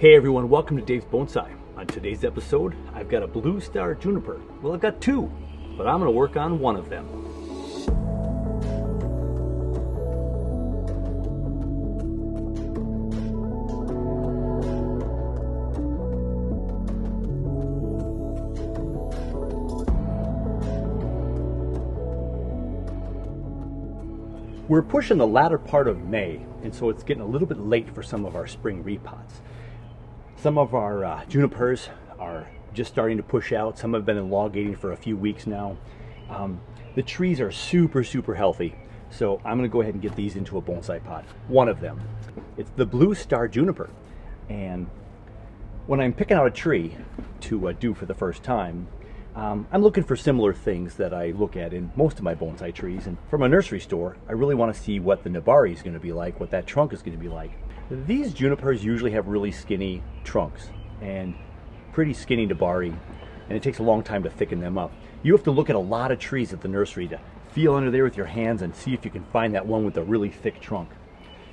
Hey everyone, welcome to Dave's Bonsai. On today's episode, I've got a Blue Star Juniper. Well, I've got two, but I'm going to work on one of them. We're pushing the latter part of May, and so it's getting a little bit late for some of our spring repots. Some of our junipers are just starting to push out. Some have been elongating for a few weeks now. The trees are super healthy, so I'm going to go ahead and get these into a bonsai pot. One of them. It's the Blue Star Juniper. And when I'm picking out a tree to do for the first time, I'm looking for similar things that I look at in most of my bonsai trees. And from a nursery store, I really want to see what the nabari is going to be like, what that trunk is going to be like. These junipers usually have really skinny trunks and pretty skinny nabari, and it takes a long time to thicken them up. You have to look at a lot of trees at the nursery to feel under there with your hands and see if you can find that one with a really thick trunk.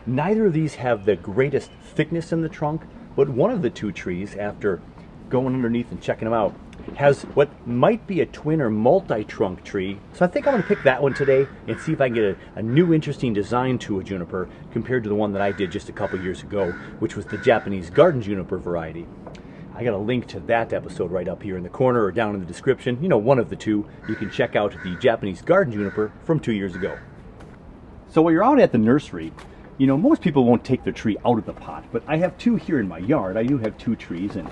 Neither of these have the greatest thickness in the trunk, but one of the two trees, after going underneath and checking them out, has what might be a twin or multi-trunk tree. So I think I'm going to pick that one today and see if I can get a new interesting design to a juniper compared to the one that I did just a couple years ago, which was the Japanese garden juniper variety. I got a link to that episode right up here in the corner or down in the description. You know, one of the two. You can check out the Japanese garden juniper from 2 years ago. So while you're out at the nursery, you know, most people won't take their tree out of the pot, but I have two here in my yard. I do have two trees, and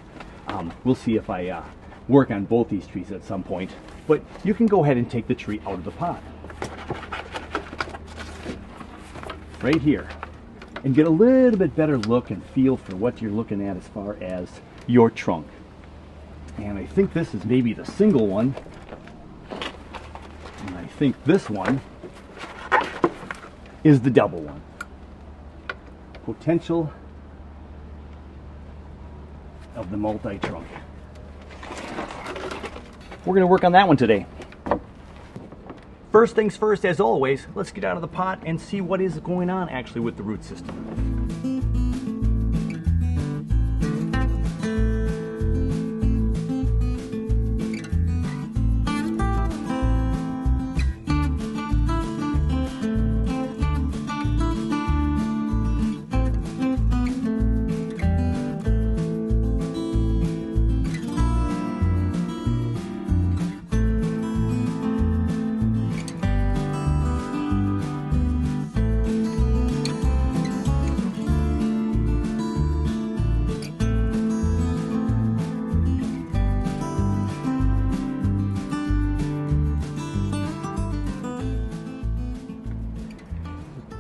we'll see if I work on both these trees at some point. But you can go ahead and take the tree out of the pot right here and get a little bit better look and feel for what you're looking at as far as your trunk. And I think this is maybe the single one, and I think this one is the double one. Potential of the multi-trunk. We're going to work on that one today. First things first, as always, let's get out of the pot and see what is going on actually with the root system.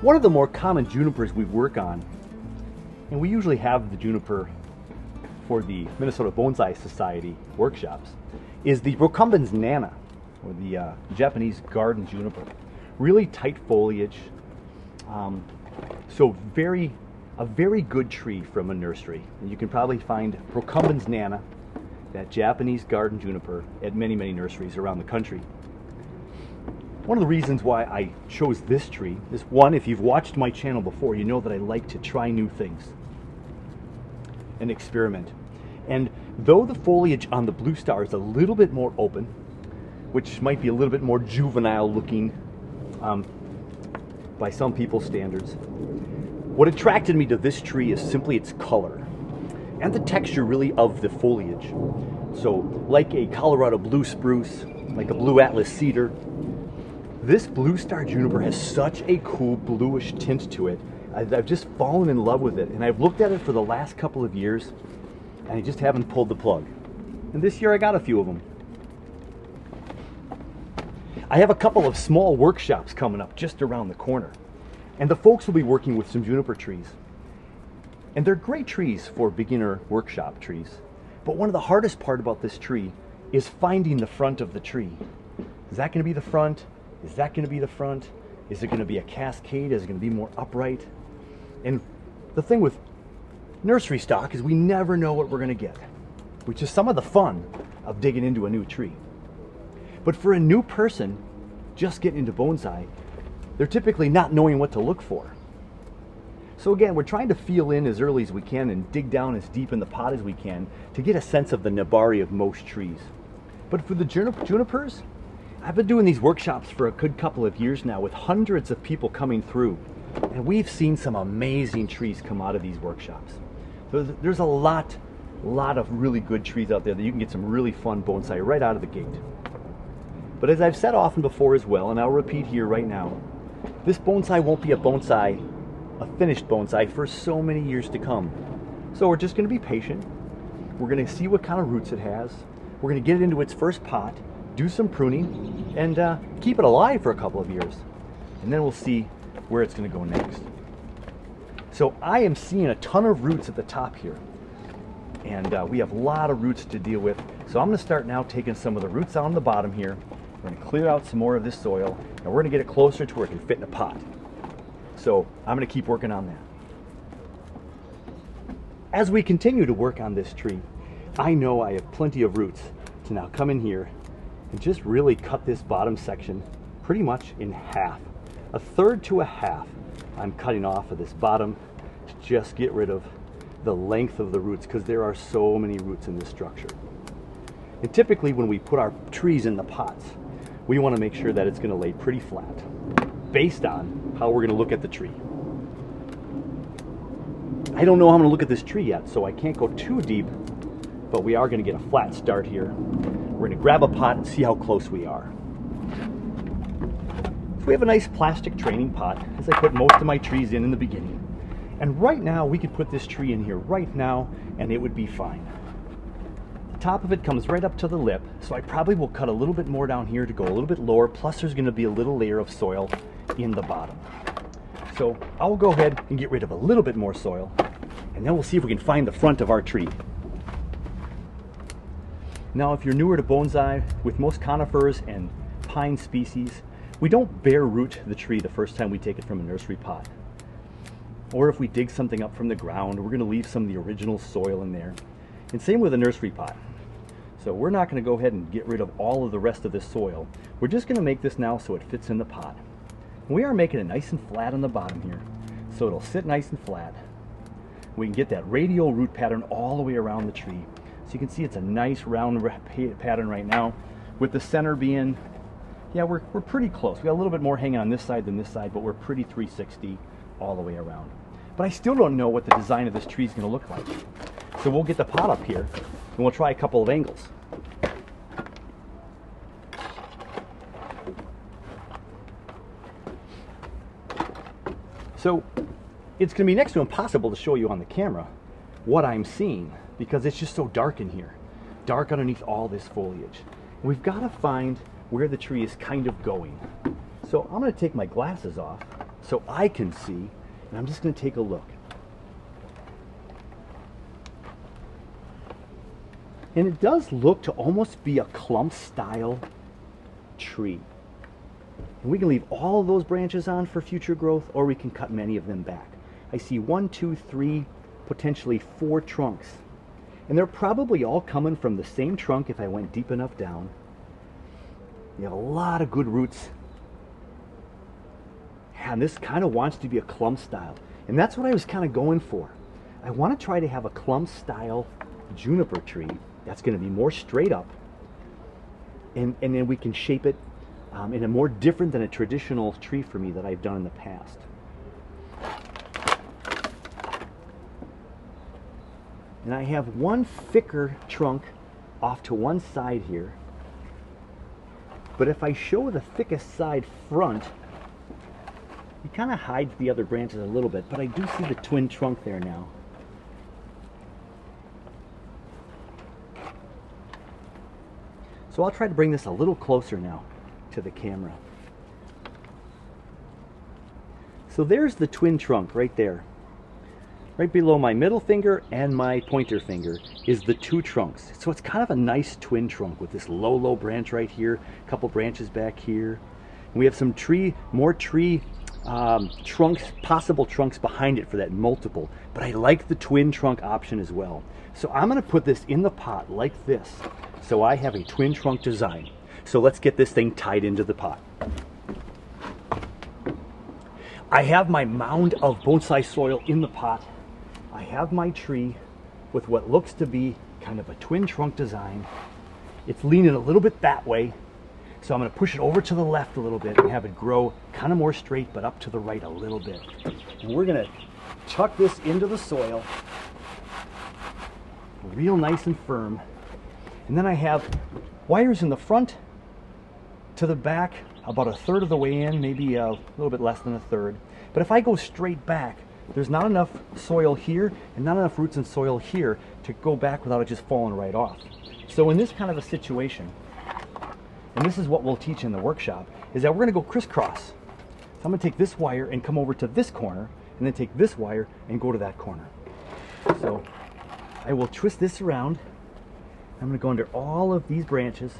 One of the more common junipers we work on, and we usually have the juniper for the Minnesota Bonsai Society workshops, is the Rocumbens Nana, or the Japanese garden juniper. Really tight foliage, so a very good tree from a nursery. And you can probably find Rocumbens Nana, that Japanese garden juniper, at many nurseries around the country. One of the reasons why I chose this tree is, one, if you've watched my channel before, you know that I like to try new things and experiment. And though the foliage on the Blue Star is a little bit more open, which might be a little bit more juvenile looking by some people's standards, what attracted me to this tree is simply its color and the texture really of the foliage. So like a Colorado blue spruce, like a blue Atlas cedar, this Blue Star Juniper has such a cool bluish tint to it. I've just fallen in love with it, and I've looked at it for the last couple of years, and I just haven't pulled the plug. And this year I got a few of them. I have a couple of small workshops coming up just around the corner, and the folks will be working with some juniper trees. And they're great trees for beginner workshop trees. But one of the hardest part about this tree is finding the front of the tree. Is that going to be the front? Is that going to be the front? Is it going to be a cascade? Is it going to be more upright? And the thing with nursery stock is we never know what we're going to get, which is some of the fun of digging into a new tree. But for a new person just getting into bonsai, they're typically not knowing what to look for. So again, we're trying to feel in as early as we can and dig down as deep in the pot as we can to get a sense of the nabari of most trees. But for the junipers, I've been doing these workshops for a good couple of years now with hundreds of people coming through, and we've seen some amazing trees come out of these workshops. So there's a lot of really good trees out there that you can get some really fun bonsai right out of the gate. But as I've said often before as well, and I'll repeat here right now, this bonsai won't be a finished bonsai for so many years to come. So we're just going to be patient. We're going to see what kind of roots it has. We're going to get it into its first pot, do some pruning, and keep it alive for a couple of years. And then we'll see where it's going to go next. So I am seeing a ton of roots at the top here. And we have a lot of roots to deal with. So I'm going to start now taking some of the roots out on the bottom here. We're going to clear out some more of this soil, and we're going to get it closer to where it can fit in a pot. So I'm going to keep working on that. As we continue to work on this tree, I know I have plenty of roots to now come in here and just really cut this bottom section pretty much in half. A third to a half I'm cutting off of this bottom to just get rid of the length of the roots, because there are so many roots in this structure. And typically when we put our trees in the pots, we want to make sure that it's going to lay pretty flat based on how we're going to look at the tree. I don't know how I'm going to look at this tree yet, so I can't go too deep, but we are going to get a flat start here. We're going to grab a pot and see how close we are. So we have a nice plastic training pot, as I put most of my trees in the beginning. And right now, we could put this tree in here right now, and it would be fine. The top of it comes right up to the lip, so I probably will cut a little bit more down here to go a little bit lower, plus there's going to be a little layer of soil in the bottom. So I'll go ahead and get rid of a little bit more soil, and then we'll see if we can find the front of our tree. Now, if you're newer to bonsai, with most conifers and pine species, we don't bare root the tree the first time we take it from a nursery pot. Or if we dig something up from the ground, we're going to leave some of the original soil in there. And same with a nursery pot. So we're not going to go ahead and get rid of all of the rest of this soil. We're just going to make this now so it fits in the pot. And we are making it nice and flat on the bottom here, so it'll sit nice and flat. We can get that radial root pattern all the way around the tree. So you can see it's a nice round pattern right now, with the center being, yeah, we're pretty close. We got a little bit more hanging on this side than this side, but we're pretty 360 all the way around. But I still don't know what the design of this tree is going to look like. So we'll get the pot up here and we'll try a couple of angles. So it's going to be next to impossible to show you on the camera what I'm seeing, because it's just so dark in here, dark underneath all this foliage. And we've got to find where the tree is kind of going. So I'm going to take my glasses off so I can see, and I'm just going to take a look. And it does look to almost be a clump style tree. And we can leave all of those branches on for future growth, or we can cut many of them back. I see 1, 2, 3, potentially 4 trunks. And they're probably all coming from the same trunk if I went deep enough down. You have a lot of good roots. And this kind of wants to be a clump style. And that's what I was kind of going for. I want to try to have a clump style juniper tree that's going to be more straight up. And then we can shape it in a more different than a traditional tree for me that I've done in the past. And I have one thicker trunk off to one side here. But if I show the thickest side front, it kind of hides the other branches a little bit, but I do see the twin trunk there now. So I'll try to bring this a little closer now to the camera. So there's the twin trunk right there. Right below my middle finger and my pointer finger is the 2 trunks. So it's kind of a nice twin trunk with this low branch right here, a couple branches back here. And we have some more tree trunks, possible trunks behind it for that multiple. But I like the twin trunk option as well. So I'm going to put this in the pot like this. So I have a twin trunk design. So let's get this thing tied into the pot. I have my mound of bonsai soil in the pot. I have my tree with what looks to be kind of a twin trunk design. It's leaning a little bit that way, so I'm going to push it over to the left a little bit and have it grow kind of more straight, but up to the right a little bit. And we're going to tuck this into the soil real nice and firm. And then I have wires in the front to the back, about a third of the way in, maybe a little bit less than a third. But if I go straight back, there's not enough soil here and not enough roots and soil here to go back without it just falling right off. So in this kind of a situation, and this is what we'll teach in the workshop, is that we're going to go crisscross. So I'm going to take this wire and come over to this corner, and then take this wire and go to that corner. So I will twist this around. I'm going to go under all of these branches.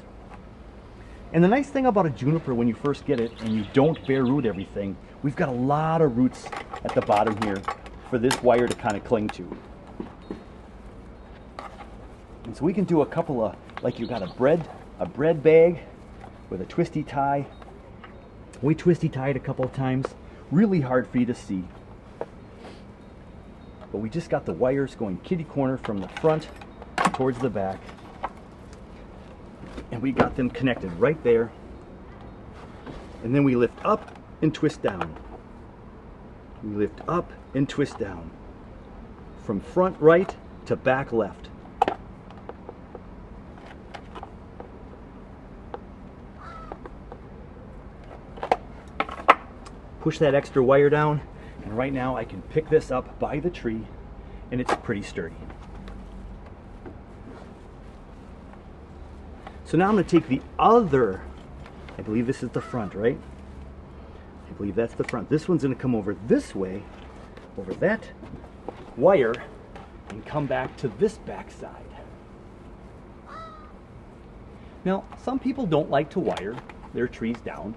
And the nice thing about a juniper when you first get it and you don't bare root everything, we've got a lot of roots at the bottom here for this wire to kind of cling to. And so we can do a couple of, like you got a bread bag with a twisty tie. We twisty tied a couple of times, really hard for you to see. But we just got the wires going kitty corner from the front towards the back. And we got them connected right there. And then we lift up and twist down. We lift up and twist down. From front right to back left. Push that extra wire down, and right now I can pick this up by the tree, and it's pretty sturdy. So now I'm going to take the other, I believe this is the front, right? I believe that's the front. This one's going to come over this way, over that wire, and come back to this back side. Now, some people don't like to wire their trees down,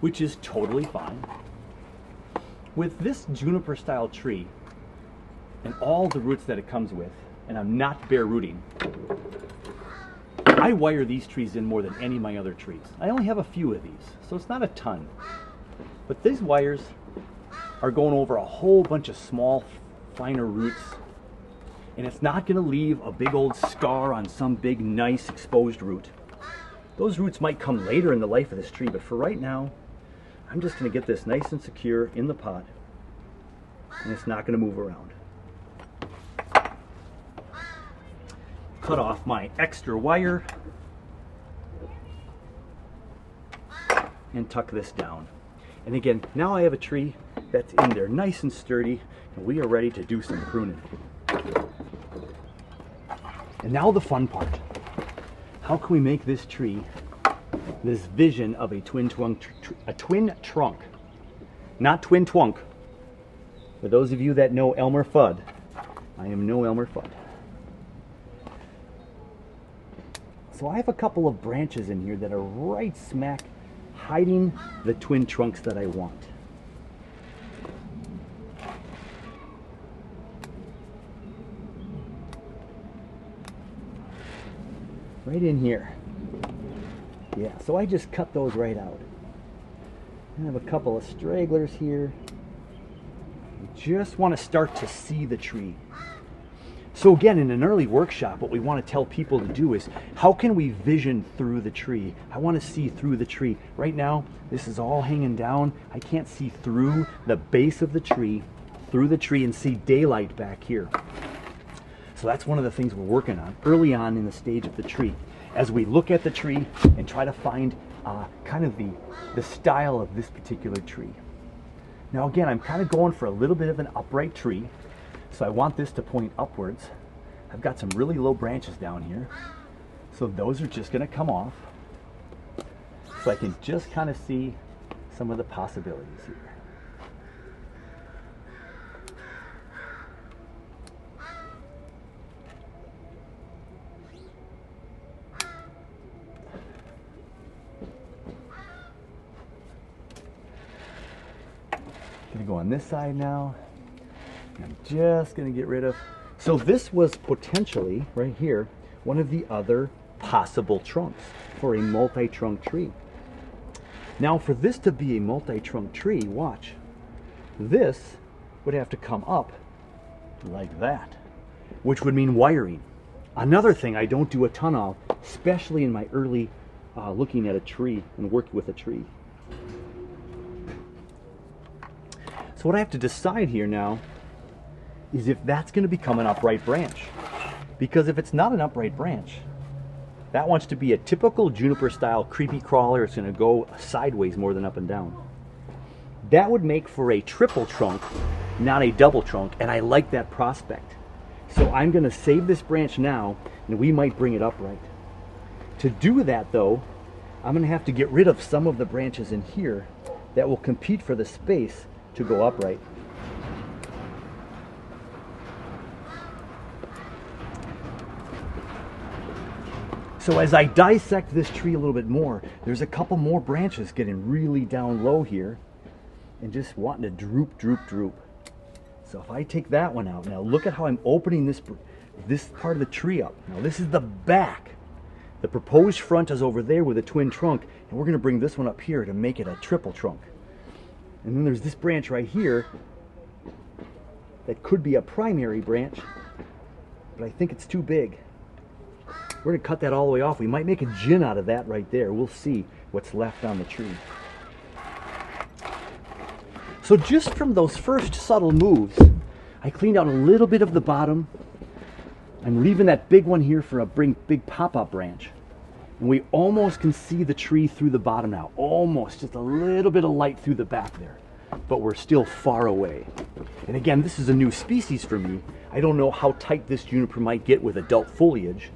which is totally fine. With this juniper style tree and all the roots that it comes with, and I'm not bare rooting, I wire these trees in more than any of my other trees. I only have a few of these, so it's not a ton. But these wires are going over a whole bunch of small, finer roots, and it's not going to leave a big old scar on some big, nice, exposed root. Those roots might come later in the life of this tree, but for right now, I'm just going to get this nice and secure in the pot, and it's not going to move around. Cut off my extra wire and tuck this down. And again, now I have a tree that's in there nice and sturdy, and we are ready to do some pruning. And now the fun part. How can we make this tree this vision of a twin trunk, not twin twunk? For those of you that know Elmer Fudd, I am no Elmer Fudd. So I have a couple of branches in here that are right smack hiding the twin trunks that I want. Right in here. Yeah, so I just cut those right out. I have a couple of stragglers here. You just want to start to see the tree. So again, in an early workshop, what we want to tell people to do is, how can we vision through the tree? I want to see through the tree. Right now, this is all hanging down. I can't see through the base of the tree, and see daylight back here. So that's one of the things we're working on early on in the stage of the tree, as we look at the tree and try to find kind of the style of this particular tree. Now again, I'm kind of going for a little bit of an upright tree, so I want this to point upwards. I've got some really low branches down here, so those are just going to come off, so I can just kind of see some of the possibilities here. Gonna go on this side now. I'm just gonna get rid of, so this was potentially, right here, one of the other possible trunks for a multi-trunk tree. Now for this to be a multi-trunk tree, watch, this would have to come up like that, which would mean wiring. Another thing I don't do a ton of, especially in my early looking at a tree and working with a tree. So what I have to decide here now is if that's going to become an upright branch. Because if it's not an upright branch, that wants to be a typical juniper style creepy crawler. It's going to go sideways more than up and down. That would make for a triple trunk, not a double trunk, and I like that prospect. So I'm going to save this branch now, and we might bring it upright. To do that though, I'm going to have to get rid of some of the branches in here that will compete for the space to go upright. So as I dissect this tree a little bit more, there's a couple more branches getting really down low here and just wanting to droop, droop, droop. So if I take that one out, now look at how I'm opening this part of the tree up. Now this is the back. The proposed front is over there with a twin trunk, and we're going to bring this one up here to make it a triple trunk. And then there's this branch right here that could be a primary branch, but I think it's too big. We're going to cut that all the way off. We might make a gin out of that right there. We'll see what's left on the tree. So just from those first subtle moves, I cleaned out a little bit of the bottom. I'm leaving that big one here for a big pop-up branch. And we almost can see the tree through the bottom now. Almost, just a little bit of light through the back there. But we're still far away. And again, this is a new species for me. I don't know how tight this juniper might get with adult foliage.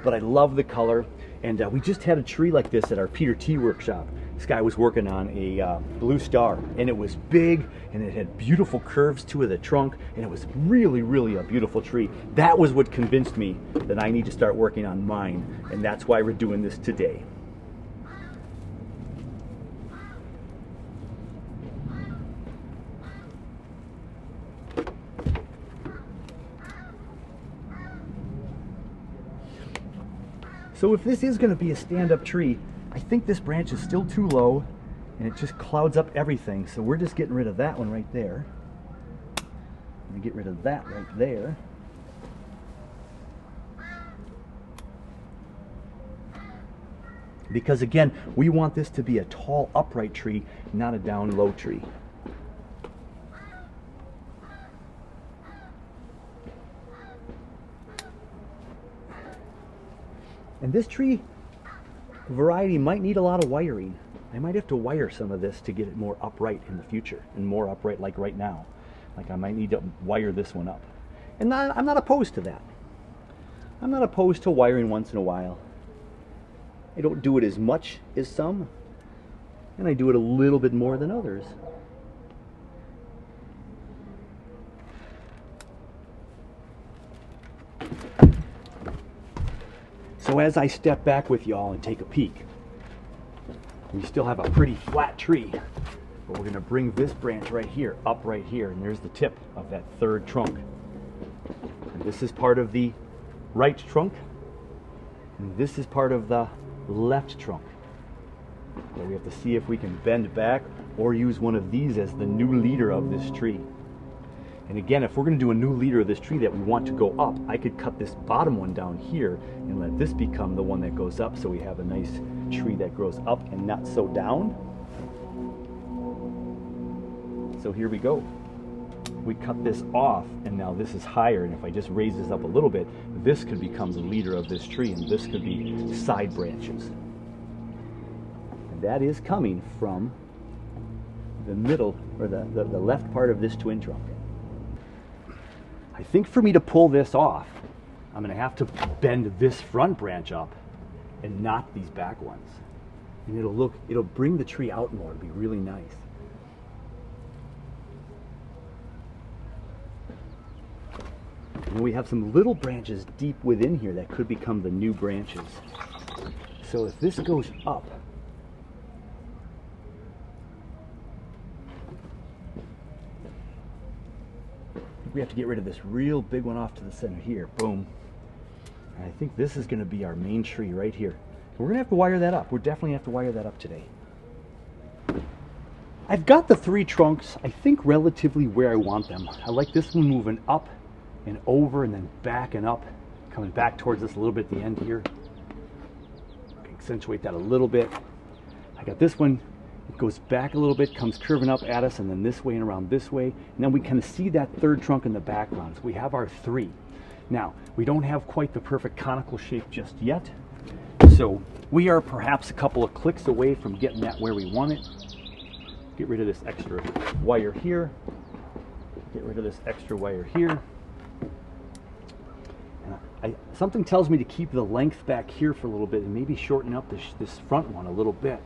But I love the color, and we just had a tree like this at our Peter T workshop. This guy was working on a Blue Star, and it was big, and it had beautiful curves to the trunk, and it was really, really a beautiful tree. That was what convinced me that I need to start working on mine, and that's why we're doing this today. So if this is going to be a stand-up tree, I think this branch is still too low and it just clouds up everything. So we're just getting rid of that one right there. And get rid of that right there. Because again, we want this to be a tall, upright tree, not a down low tree. And this tree variety might need a lot of wiring. I might have to wire some of this to get it more upright in the future, and more upright like right now. Like I might need to wire this one up. And I'm not opposed to that. I'm not opposed to wiring once in a while. I don't do it as much as some, and I do it a little bit more than others. So as I step back with y'all and take a peek, we still have a pretty flat tree, but we're going to bring this branch right here, up right here, and there's the tip of that third trunk. And this is part of the right trunk, and this is part of the left trunk. So we have to see if we can bend back or use one of these as the new leader of this tree. And again, if we're going to do a new leader of this tree that we want to go up, I could cut this bottom one down here and let this become the one that goes up, so we have a nice tree that grows up and not so down. So here we go. We cut this off, and now this is higher, and if I just raise this up a little bit, this could become the leader of this tree, and this could be side branches. And that is coming from the middle, or the left part of this twin trunk. I think for me to pull this off, I'm going to have to bend this front branch up and not these back ones. And it'll bring the tree out more. It'll be really nice. And we have some little branches deep within here that could become the new branches. So if this goes up, we have to get rid of this real big one off to the center here. Boom. And I think this is going to be our main tree right here. We're going to have to wire that up. We're definitely going to have to wire that up today. I've got the 3 trunks, I think, relatively where I want them. I like this one moving up and over and then back and up, coming back towards us a little bit at the end here. Accentuate that a little bit. I got this one, it goes back a little bit, comes curving up at us, and then this way and around this way. And then we kind of see that 3rd trunk in the background. So we have our 3. Now, we don't have quite the perfect conical shape just yet. So we are perhaps a couple of clicks away from getting that where we want it. Get rid of this extra wire here. Get rid of this extra wire here. And something tells me to keep the length back here for a little bit and maybe shorten up this front one a little bit.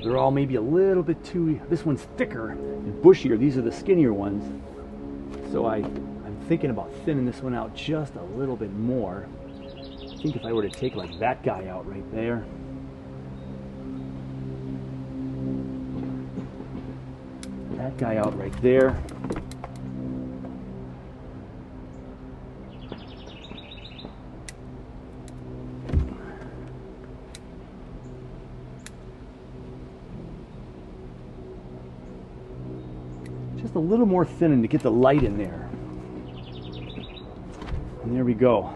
They're all maybe a little bit too, this one's thicker and bushier. These are the skinnier ones. So I'm thinking about thinning this one out just a little bit more. I think if I were to take like that guy out right there. That guy out right there. Just a little more thinning to get the light in there. And there we go.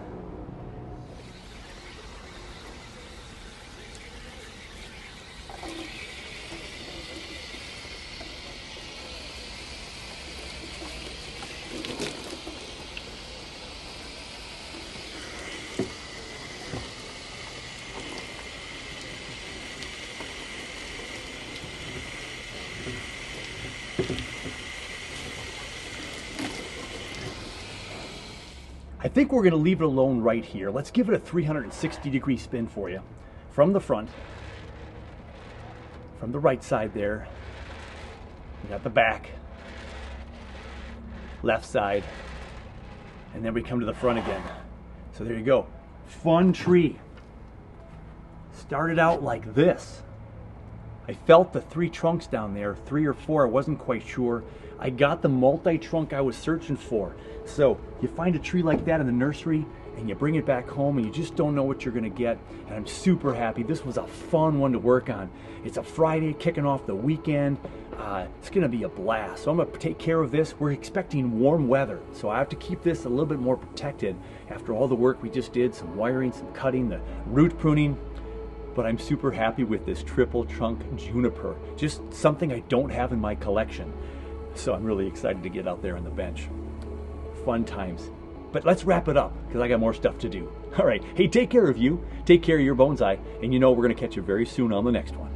I think we're going to leave it alone right here. Let's give it a 360-degree spin for you. From the front, from the right side there, we got the back, left side, and then we come to the front again. So there you go. Fun tree. Started out like this. I felt the 3 trunks down there, 3 or 4, I wasn't quite sure. I got the multi-trunk I was searching for. So you find a tree like that in the nursery and you bring it back home and you just don't know what you're gonna get. And I'm super happy. This was a fun one to work on. It's a Friday kicking off the weekend. It's gonna be a blast. So I'm gonna take care of this. We're expecting warm weather, so I have to keep this a little bit more protected after all the work we just did, some wiring, some cutting, the root pruning. But I'm super happy with this triple trunk juniper. Just something I don't have in my collection. So I'm really excited to get out there on the bench. Fun times. But let's wrap it up because I got more stuff to do. All right. Hey, take care of you. Take care of your bonsai. And you know we're going to catch you very soon on the next one.